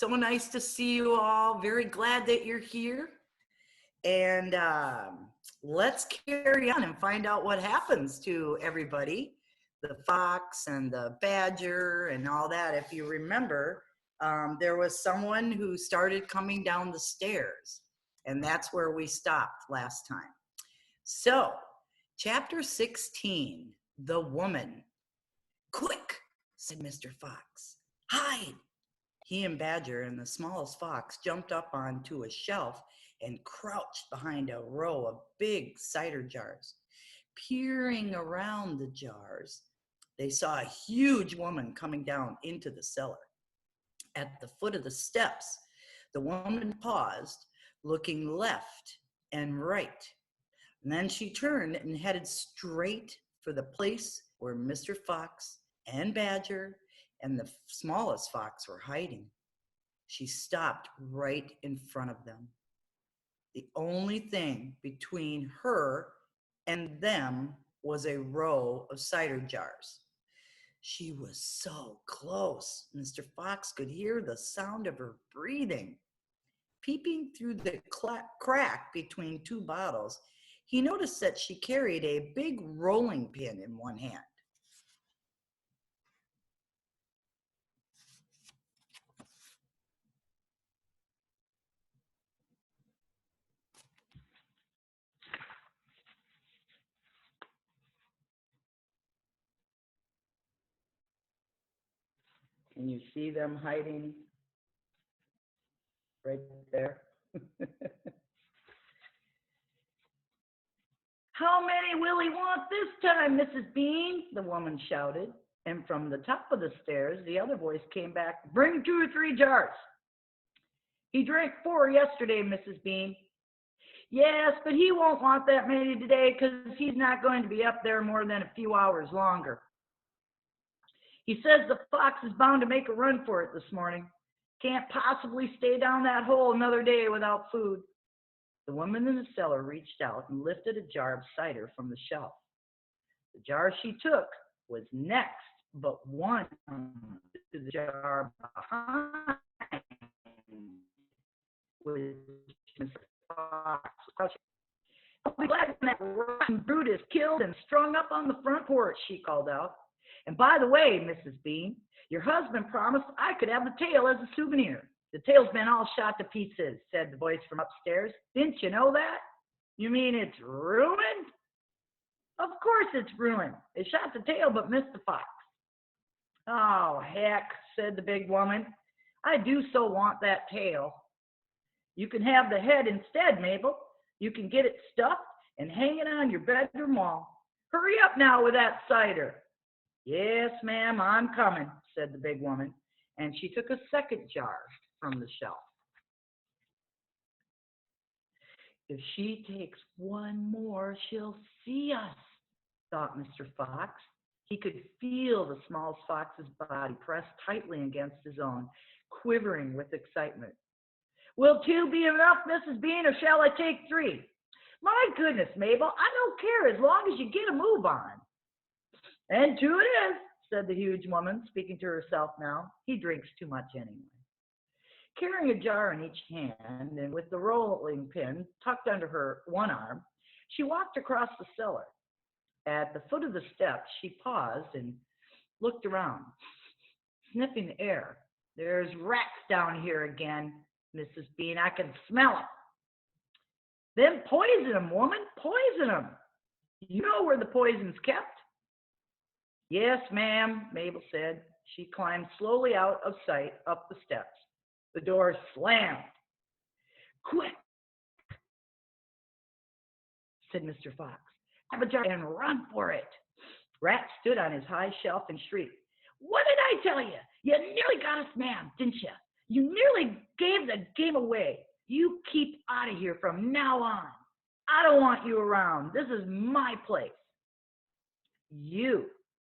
So nice to see you all. Very glad that you're here. And let's carry on and find out what happens to everybody, the fox and the badger and all that. If you remember, there was someone who started coming down the stairs, and that's where we stopped last time. So, chapter 16, The Woman. Quick, said Mr. Fox. Hide. He and Badger and the smallest fox jumped up onto a shelf and crouched behind a row of big cider jars. Peering around the jars, they saw a huge woman coming down into the cellar. At the foot of the steps, the woman paused, looking left and right. And then she turned and headed straight for the place where Mr. Fox and Badger and the smallest fox were hiding. She stopped right in front of them. The only thing between her and them was a row of cider jars. She was so close, Mr. Fox could hear the sound of her breathing. Peeping through the crack between two bottles, he noticed that she carried a big rolling pin in one hand. Can you see them hiding right there? How many will he want this time, Mrs. Bean? The woman shouted. And from the top of the stairs, the other voice came back, bring 2 or 3 jars. He drank 4 yesterday, Mrs. Bean. Yes, but he won't want that many today because he's not going to be up there more than a few hours longer. He says the fox is bound to make a run for it this morning. Can't possibly stay down that hole another day without food. The woman in the cellar reached out and lifted a jar of cider from the shelf. The jar she took was next, but one to the jar behind, which Mr. Fox was crouching. I'll be glad when that rotten brute is killed and strung up on the front porch, she called out. And by the way, Mrs. Bean, your husband promised I could have the tail as a souvenir. The tail's been all shot to pieces, said the voice from upstairs. Didn't you know that? You mean it's ruined? Of course it's ruined. They shot the tail but missed the fox. Oh, heck, said the big woman. I do so want that tail. You can have the head instead, Mabel. You can get it stuffed and hang it on your bedroom wall. Hurry up now with that cider. Yes, ma'am, I'm coming, said the big woman, and she took a second jar from the shelf. If she takes one more, she'll see us, thought Mr. Fox. He could feel the small fox's body pressed tightly against his own, quivering with excitement. Will 2 be enough, Mrs. Bean, or shall I take 3? My goodness, Mabel, I don't care as long as you get a move on. And 2 it is, said the huge woman, speaking to herself now. He drinks too much anyway. Carrying a jar in each hand and with the rolling pin tucked under her one arm, she walked across the cellar. At the foot of the steps, she paused and looked around, sniffing the air. There's rats down here again, Mrs. Bean. I can smell them. Then poison them, woman, poison them. You know where the poison's kept. Yes, ma'am, Mabel said. She climbed slowly out of sight up the steps. The door slammed. Quick, said Mr. Fox. Grab a jar and run for it. Rat stood on his high shelf and shrieked. What did I tell you? You nearly got us, ma'am, didn't you? You nearly gave the game away. You keep out of here from now on. I don't want you around. This is my place. You,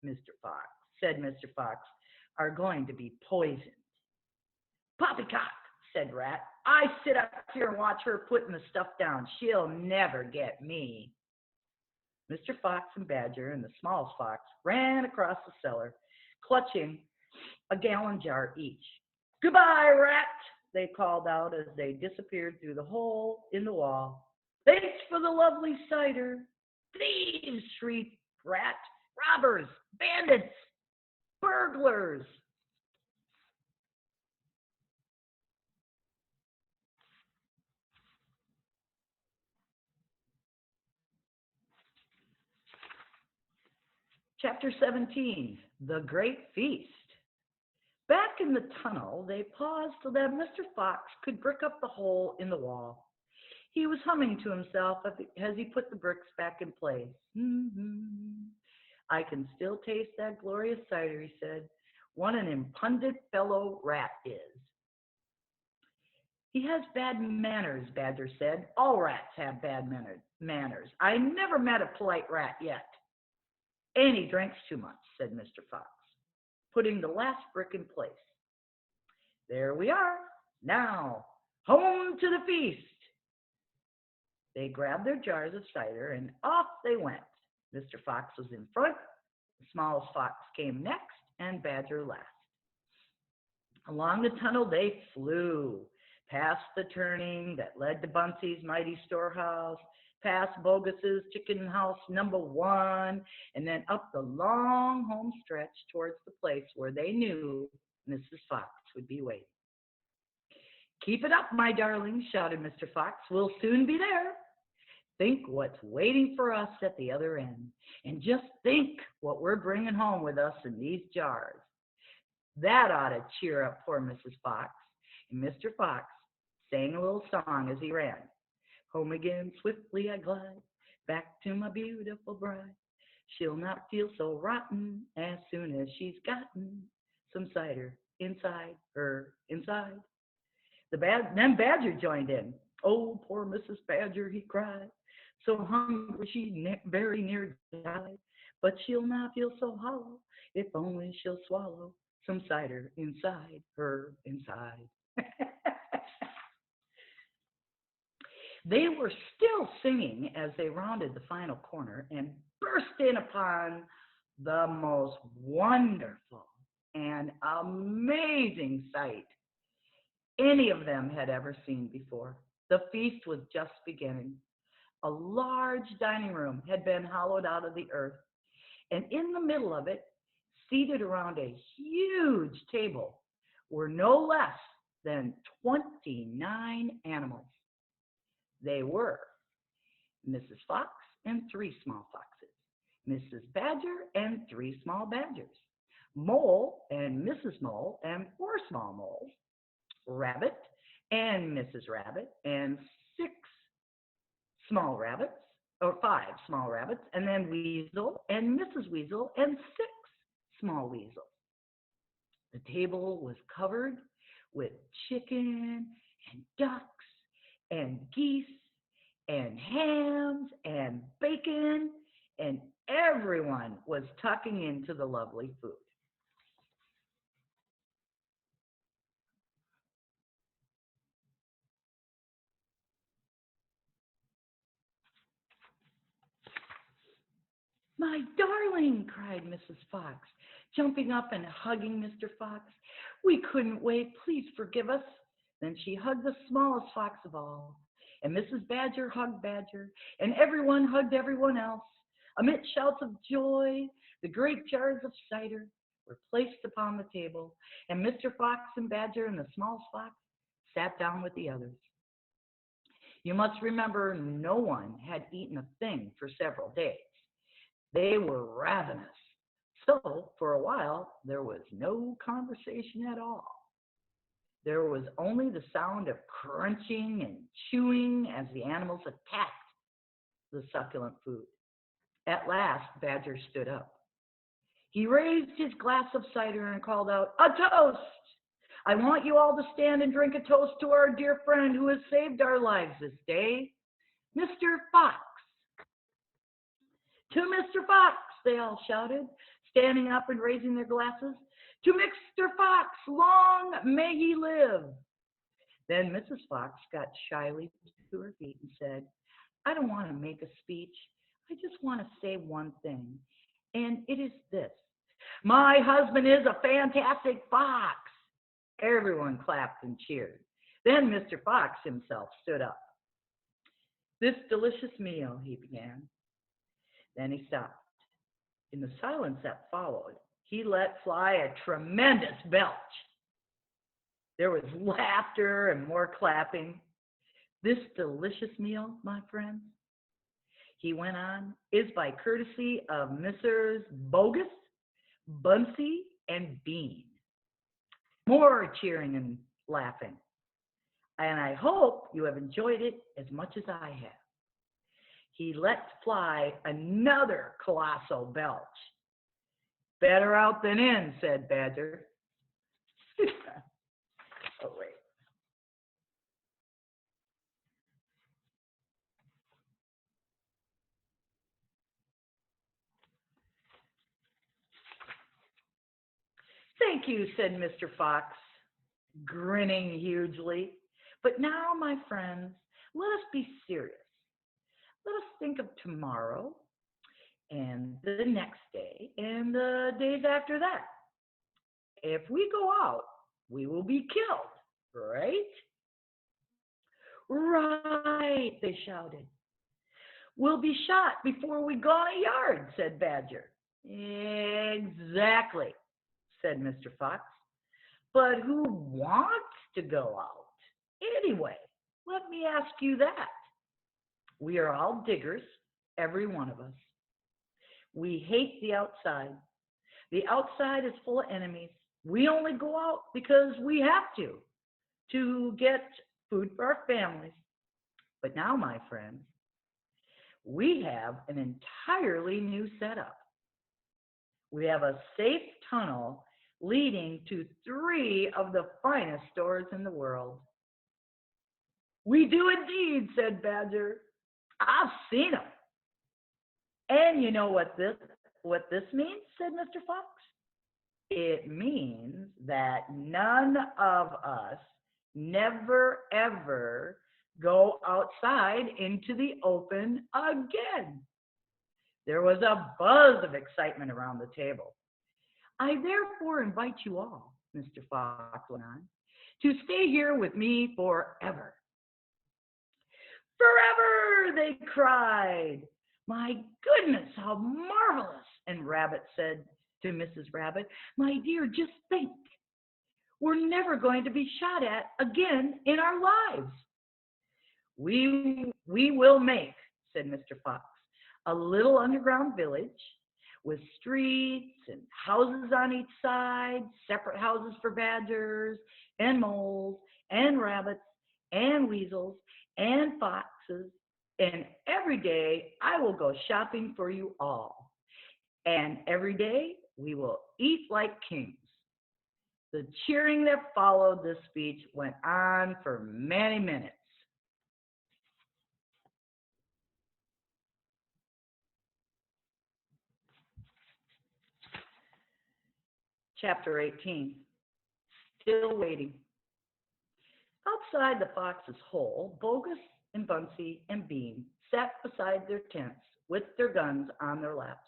Mr. Fox, said Mr. Fox, are going to be poisoned. Poppycock, said Rat. I sit up here and watch her putting the stuff down. She'll never get me. Mr. Fox and Badger and the smallest fox ran across the cellar, clutching a gallon jar each. Goodbye, rat, they called out as they disappeared through the hole in the wall. Thanks for the lovely cider. Thieves, shrieked Rat. Robbers, bandits, burglars. Chapter 17, The Great Feast. Back in the tunnel, they paused so that Mr. Fox could brick up the hole in the wall. He was humming to himself as he put the bricks back in place. Mm-hmm. I can still taste that glorious cider, he said. What an impudent fellow Rat is. He has bad manners, Badger said. All rats have bad manners. I never met a polite rat yet. And he drinks too much, said Mr. Fox, putting the last brick in place. There we are. Now, home to the feast. They grabbed their jars of cider and off they went. Mr. Fox was in front, the smallest fox came next, and Badger last. Along the tunnel they flew, past the turning that led to Bunsy's mighty storehouse, past Bogus's chicken house #1, and then up the long home stretch towards the place where they knew Mrs. Fox would be waiting. Keep it up, my darling, shouted Mr. Fox. We'll soon be there. Think what's waiting for us at the other end, and just think what we're bringing home with us in these jars. That ought to cheer up poor Mrs. Fox. And Mr. Fox sang a little song as he ran. Home again swiftly I glide, back to my beautiful bride. She'll not feel so rotten as soon as she's gotten some cider inside her inside. Then Badger joined in. Oh, poor Mrs. Badger, he cried. So hungry she very near died. But she'll not feel so hollow if only she'll swallow some cider inside her inside. They were still singing as they rounded the final corner and burst in upon the most wonderful and amazing sight any of them had ever seen before. The feast was just beginning. A large dining room had been hollowed out of the earth, and in the middle of it, seated around a huge table, were no less than 29 animals. They were Mrs. Fox and 3 small foxes, Mrs. Badger and 3 small badgers, Mole and Mrs. Mole and 4 small moles, Rabbit and Mrs. Rabbit and 6 small rabbits, or 5 small rabbits, and then Weasel and Mrs. Weasel and 6 small weasels. The table was covered with chicken and ducks and geese and hams and bacon, and everyone was tucking into the lovely food. My darling, cried Mrs. Fox, jumping up and hugging Mr. Fox. We couldn't wait. Please forgive us. Then she hugged the smallest fox of all, and Mrs. Badger hugged Badger, and everyone hugged everyone else. Amid shouts of joy, the great jars of cider were placed upon the table, and Mr. Fox and Badger and the smallest fox sat down with the others. You must remember, no one had eaten a thing for several days. They were ravenous. So, for a while, there was no conversation at all. There was only the sound of crunching and chewing as the animals attacked the succulent food. At last, Badger stood up. He raised his glass of cider and called out, "A toast! I want you all to stand and drink a toast to our dear friend who has saved our lives this day, Mr. Fox." "To Mr. Fox," they all shouted, standing up and raising their glasses. "To Mr. Fox, long may he live." Then Mrs. Fox got shyly to her feet and said, "I don't want to make a speech. I just want to say one thing, and it is this. My husband is a fantastic fox, Everyone clapped and cheered. Then Mr. Fox himself stood up. This delicious meal, he began. Then he stopped. In the silence that followed, he let fly a tremendous belch. There was laughter and more clapping. This delicious meal, my friends, he went on, is by courtesy of Messrs. Bogus, Bunsey, and Bean. More cheering and laughing. And I hope you have enjoyed it as much as I have. He let fly another colossal belch. Better out than in, said Badger. Oh, wait. Thank you, said Mr. Fox, grinning hugely. But now, my friends, let us be serious. Let us think of tomorrow and the next day and the days after that. If we go out, we will be killed, right? Right, they shouted. We'll be shot before we go a yard, said Badger. Exactly, said Mr. Fox. But who wants to go out? Anyway, let me ask you that. We are all diggers, every one of us. We hate the outside. The outside is full of enemies. We only go out because we have to get food for our families. But now, my friends, we have an entirely new setup. We have a safe tunnel leading to 3 of the finest stores in the world. We do indeed, said Badger. I've seen them. And you know what this means, said Mr. Fox? It means that none of us never ever go outside into the open again. There was a buzz of excitement around the table. I therefore invite you all, Mr. Fox went on, to stay here with me forever. Forever, they cried. My goodness, how marvelous. And Rabbit said to Mrs. Rabbit, my dear, just think. We're never going to be shot at again in our lives. We will make, said Mr. Fox, a little underground village with streets and houses on each side, separate houses for badgers and moles and rabbits and weasels and foxes. And every day I will go shopping for you all. And every day we will eat like kings. The cheering that followed this speech went on for many minutes. Chapter 18, Still Waiting. Outside the fox's hole, Bogus and Bunsey and Bean sat beside their tents with their guns on their laps.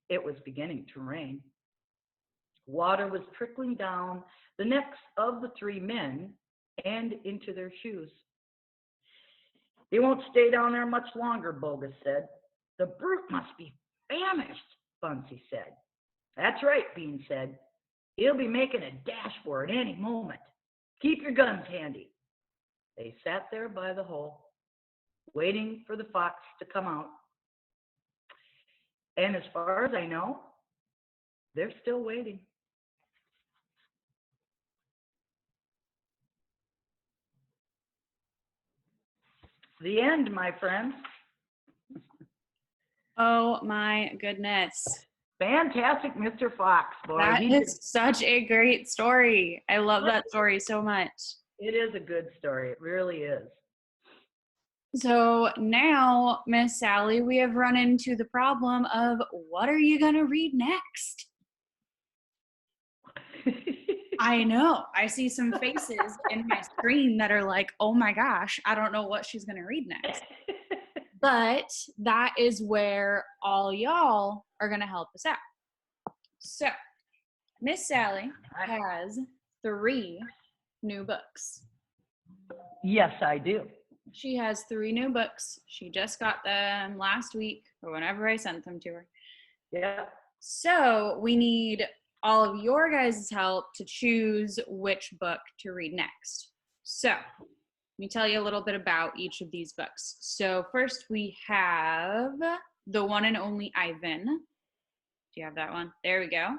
It was beginning to rain. Water was trickling down the necks of the 3 men and into their shoes. He won't stay down there much longer, Bogus said. The brute must be famished, Bunsey said. That's right, Bean said. He'll be making a dash for it any moment. Keep your guns handy. They sat there by the hole, waiting for the fox to come out. And as far as I know, they're still waiting. The end, my friends. Oh my goodness. Fantastic, Mr. Fox, boy. That is such a great story. I love that story so much. It is a good story. It really is. So now, Miss Sally, we have run into the problem of what are you going to read next? I know. I see some faces in my screen that are like, oh my gosh, I don't know what she's going to read next. But that is where all y'all are going to help us out. So, Miss Sally has 3 new books. Yes, I do. She has 3 new books. She just got them last week or whenever I sent them to her. Yeah. So we need all of your guys' help to choose which book to read next. So let me tell you a little bit about each of these books. So first we have The One and Only Ivan. Do you have that one? There we go.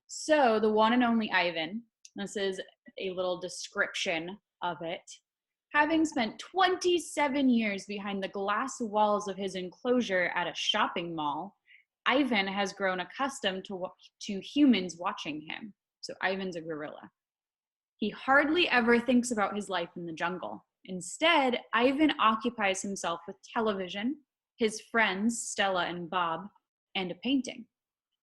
So The One and Only Ivan, this is a little description of it. Having spent 27 years behind the glass walls of his enclosure at a shopping mall, Ivan has grown accustomed to humans watching him. So Ivan's a gorilla. He hardly ever thinks about his life in the jungle. Instead, Ivan occupies himself with television, his friends Stella and Bob, and a painting.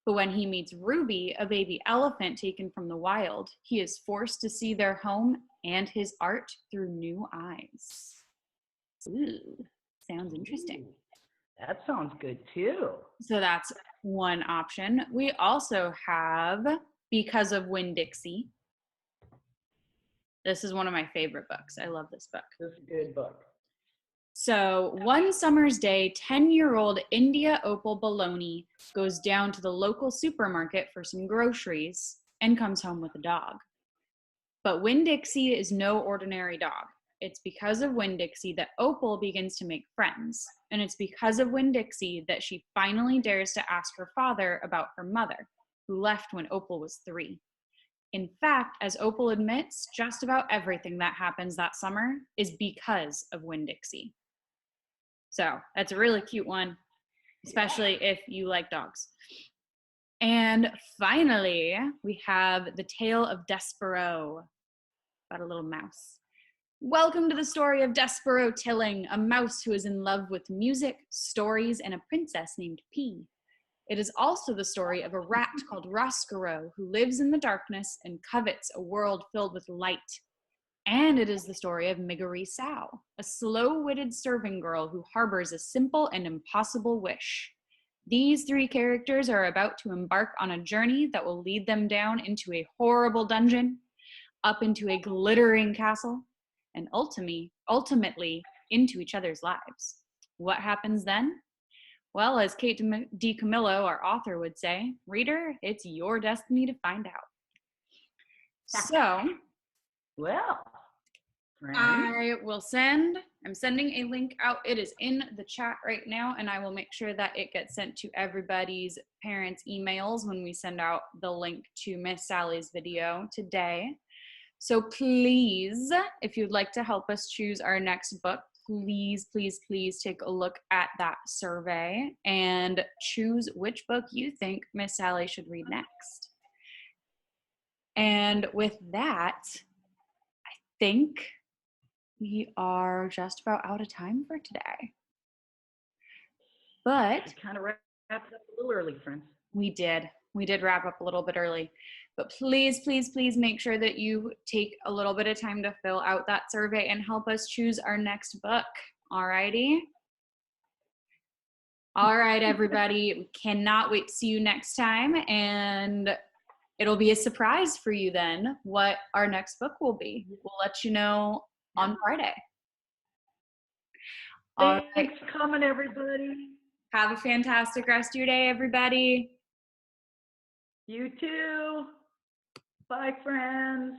But when he meets Ruby, a baby elephant taken from the wild, he is forced to see their home and his art through new eyes. Ooh, sounds interesting. That sounds good too. So that's one option. We also have Because of Winn-Dixie. This is one of my favorite books. I love this book. This is a good book. So one summer's day, 10-year-old India Opal Baloney goes down to the local supermarket for some groceries and comes home with a dog. But Winn-Dixie is no ordinary dog. It's because of Winn-Dixie that Opal begins to make friends. And it's because of Winn-Dixie that she finally dares to ask her father about her mother, who left when Opal was 3. In fact, as Opal admits, just about everything that happens that summer is because of Winn-Dixie. So that's a really cute one, especially if you like dogs. And finally, we have The Tale of Despero, about a little mouse. Welcome to the story of Despero Tilling, a mouse who is in love with music, stories, and a princess named P. It is also the story of a rat called Roscaro who lives in the darkness and covets a world filled with light. And it is the story of Miggery Sow, a slow-witted serving girl who harbors a simple and impossible wish. These 3 characters are about to embark on a journey that will lead them down into a horrible dungeon, up into a glittering castle, and ultimately into each other's lives. What happens then? Well, as Kate DiCamillo, our author, would say, reader, it's your destiny to find out. So, Well, I'm sending a link out. It is in the chat right now, and I will make sure that it gets sent to everybody's parents' emails when we send out the link to Miss Sally's video today. So please, if you'd like to help us choose our next book, please, please, please take a look at that survey and choose which book you think Miss Sally should read next. And with that, I think we are just about out of time for today. But kind of wrapped up a little early, friends. We did wrap up a little bit early. But please, please, please make sure that you take a little bit of time to fill out that survey and help us choose our next book. Alrighty? All right, everybody. We cannot wait to see you next time. And it'll be a surprise for you then what our next book will be. We'll let you know on Friday. Thanks for coming, everybody. Have a fantastic rest of your day, everybody. You too. Bye, friends.